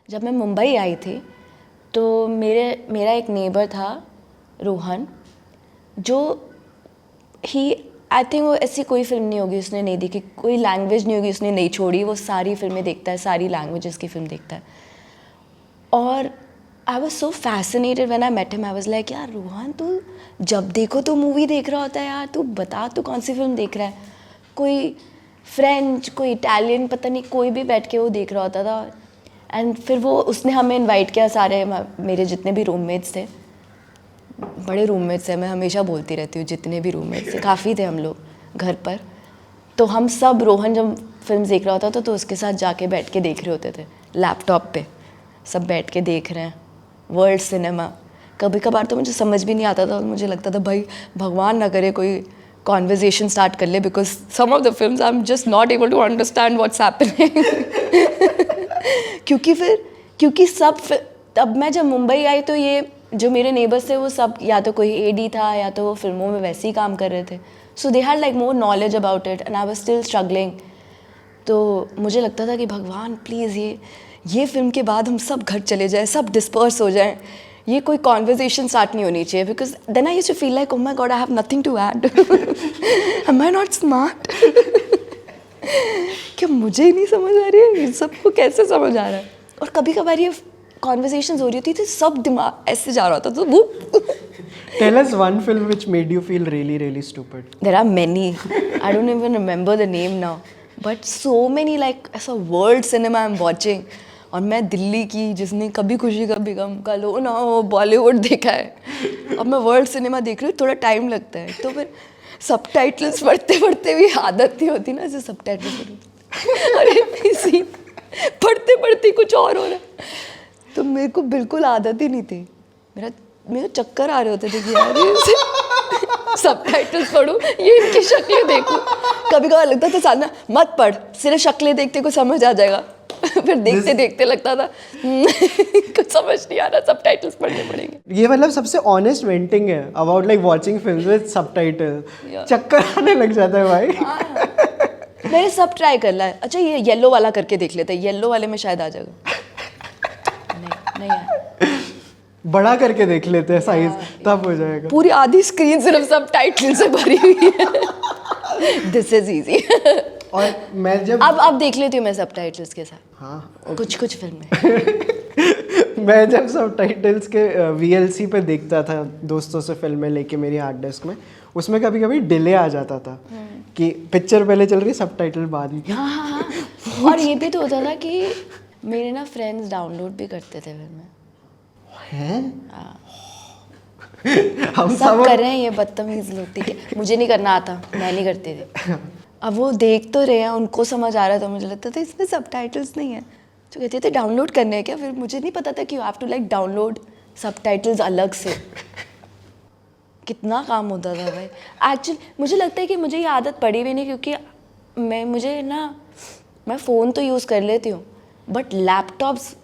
जब मैं मुंबई आई थी तो मेरा एक नेबर था रोहन, जो आई थिंक वो ऐसी कोई फिल्म नहीं होगी उसने नहीं देखी, कोई लैंग्वेज नहीं होगी उसने नहीं छोड़ी, वो सारी फिल्में देखता है, सारी लैंग्वेजेस की फिल्म देखता है. और I was so fascinated when I met him. I was like यार रोहन, तू जब देखो तो मूवी देख रहा होता है यार, तू बता तू कौन सी फिल्म देख रहा है. कोई फ्रेंच, कोई इटालियन, पता नहीं कोई भी बैठ के वो देख रहा होता था. एंड फिर उसने हमें इनवाइट किया, सारे मेरे जितने भी रूममेट्स थे, बड़े रूममेट्स हैं, मैं हमेशा बोलती रहती हूँ जितने भी रूममेट्स थे, काफ़ी थे हम लोग घर पर. तो हम सब, रोहन जब फिल्म देख रहा होता था तो उसके साथ जाके बैठ के देख रहे होते थे लैपटॉप पे, सब बैठ के देख रहे हैं वर्ल्ड सिनेमा. कभी कभार तो मुझे समझ भी नहीं आता था, मुझे लगता था भाई भगवान ना करे कोई कॉन्वर्जेशन स्टार्ट कर ले, because some of the films I am just not able to understand what's happening. क्योंकि तब मैं जब मुंबई आई तो ये जो मेरे नेबर्स थे वो सब या तो कोई एडी था या तो वो फिल्मों में वैसे ही काम कर रहे थे. So they had like more knowledge about it and I was still struggling. तो मुझे लगता था कि भगवान प्लीज़ ये फिल्म के बाद हम सब घर चले जाएं, सब डिस्पर्स हो जाएं, ये कोई कॉन्वर्जेशन स्टार्ट नहीं होनी चाहिए, because then I used to feel like oh my god I have nothing to add. Am I not smart? क्या मुझे ही नहीं समझ आ रही है, सबको कैसे समझ आ रहा है. और कभी कभार ये कॉन्वर्जेशंस हो रही होती थी, सब दिमाग ऐसे जा रहा होता तो वो. Tell us one film which made you feel really, really stupid. There are many. I don't even remember the name now. But so many, like ऐसा world cinema I'm watching. और मैं दिल्ली की जिसने कभी खुशी कभी गम, कल हो ना हो, बॉलीवुड देखा है, अब मैं वर्ल्ड सिनेमा देख रही हूँ, थोड़ा टाइम लगता है. तो फिर सबटाइटल्स पढ़ते पढ़ते भी आदत नहीं होती ना, ऐसे सबटाइटल्स पढ़ते, अरे सीन पढ़ते पढ़ते कुछ और हो रहा है. तो मेरे को बिल्कुल आदत ही नहीं थी. मेरे चक्कर आ रहे होते थे कि यार सबटाइटल्स पढ़ूं, ये इनकी शक्लें देखूं. कभी कभार लगता था साधना मत पढ़, सिर्फ शक्लें देखते को समझ आ जाएगा. फिर देखते देखते लगता था कुछ समझ नहीं आ रहा, सबटाइटल्स पढ़ने पड़ेंगे. ये मतलब सबसे ऑनेस्ट वेंटिंग है about like watching films with subtitle. चक्कर आने लग जाता है भाई. मैंने सब ट्राई कर लिया है. अच्छा ये येलो वाला करके देख लेते हैं, येलो वाले में शायद आ जाएगा. नहीं यार, बड़ा करके देख लेते हैं साइज, तब हो जाएगा. पूरी आधी स्क्रीन सिर्फ सबटाइटल से भरी हुई है. This is easy. और मैं जब अब देख लेती हूँ मैं सबटाइटल्स के साथ. हाँ, कुछ फिल्में. मैं जब सबटाइटल्स के VLC पे देखता था दोस्तों से फिल्में लेके मेरी हार्ड डिस्क में, उसमें कभी कभी डिले आ जाता था कि पिक्चर पहले चल रही, सबटाइटल बाद में. हाँ. और ये भी तो होता था कि मेरे ना फ्रेंड्स डाउनलोड भी करते थे फिल्में. हम सब कर रहे हैं ये बदतमीज लोग, ठीक है. मुझे नहीं करना आता, मैं नहीं करती थी. अब वो देख तो रहे हैं, उनको समझ आ रहा है, तो मुझे लगता था इसमें सबटाइटल्स नहीं है. तो कहते थे डाउनलोड करने हैं क्या. फिर मुझे नहीं पता था कि you have to like download subtitles अलग से. कितना काम होता था भाई. एक्चुअली मुझे लगता है कि मुझे ये आदत पड़ी भी नहीं, क्योंकि मैं फ़ोन तो यूज़ कर लेती हूँ, but laptops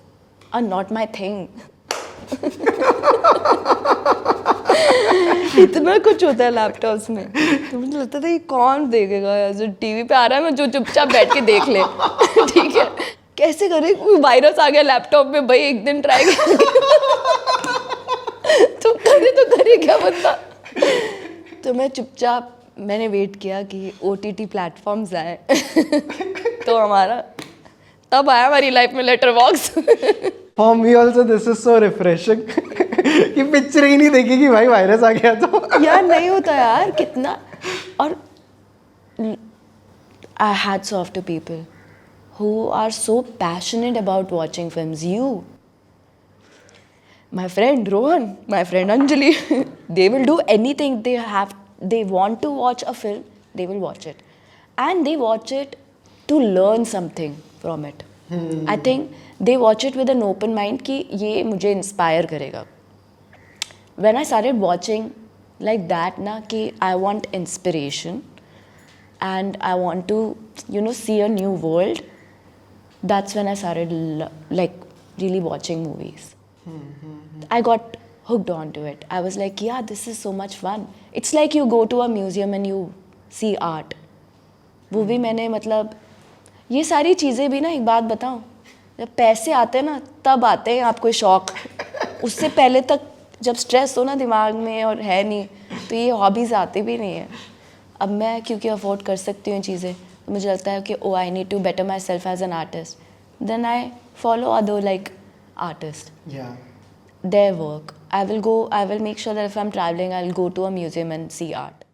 are not my thing. इतना कुछ होता है लैपटॉप्स में, तो मुझे लगता था ये कौन देखेगा यार, जो टीवी पे आ रहा है मैं जो चुपचाप बैठ के देख ले. ठीक है, कैसे करे, कोई वायरस आ गया लैपटॉप में भाई, एक दिन ट्राई तो करे क्या बंदा. तो मैं चुपचाप, मैंने वेट किया कि OTT प्लेटफॉर्म्स आए. तो तब आया हमारी लाइफ में letterbox. For me also this is so refreshing कि पिक्चर ही नहीं देखेगी भाई, वायरस आ गया तो. यार नहीं होता यार कितना. और I hats off to people who are so passionate about watching films. You, my friend Rohan, my friend Anjali, they will do anything. They want to watch a film, they will watch it, and they watch it to learn something from it. I think they watch it with an open mind कि ये मुझे inspire करेगा. When I started watching like that ना, कि I want inspiration and I want to see a new world, that's when I started like really watching movies. I got hooked onto it. I was like, yeah, this is so much fun. It's like you go to a museum and you see art. वो भी मैंने मतलब ये सारी चीज़ें भी ना, एक बात बताऊँ, जब पैसे आते हैं ना तब आते हैं आपको शौक, उससे पहले तक जब स्ट्रेस हो ना दिमाग में और है नहीं तो ये हॉबीज़ आती भी नहीं है। अब मैं क्योंकि अफोर्ड कर सकती हूँ चीज़ें तो मुझे लगता है कि oh I need to better myself as an artist, then I follow other like artist, their work. I will make sure that if I'm traveling, I'll go to a museum and see art.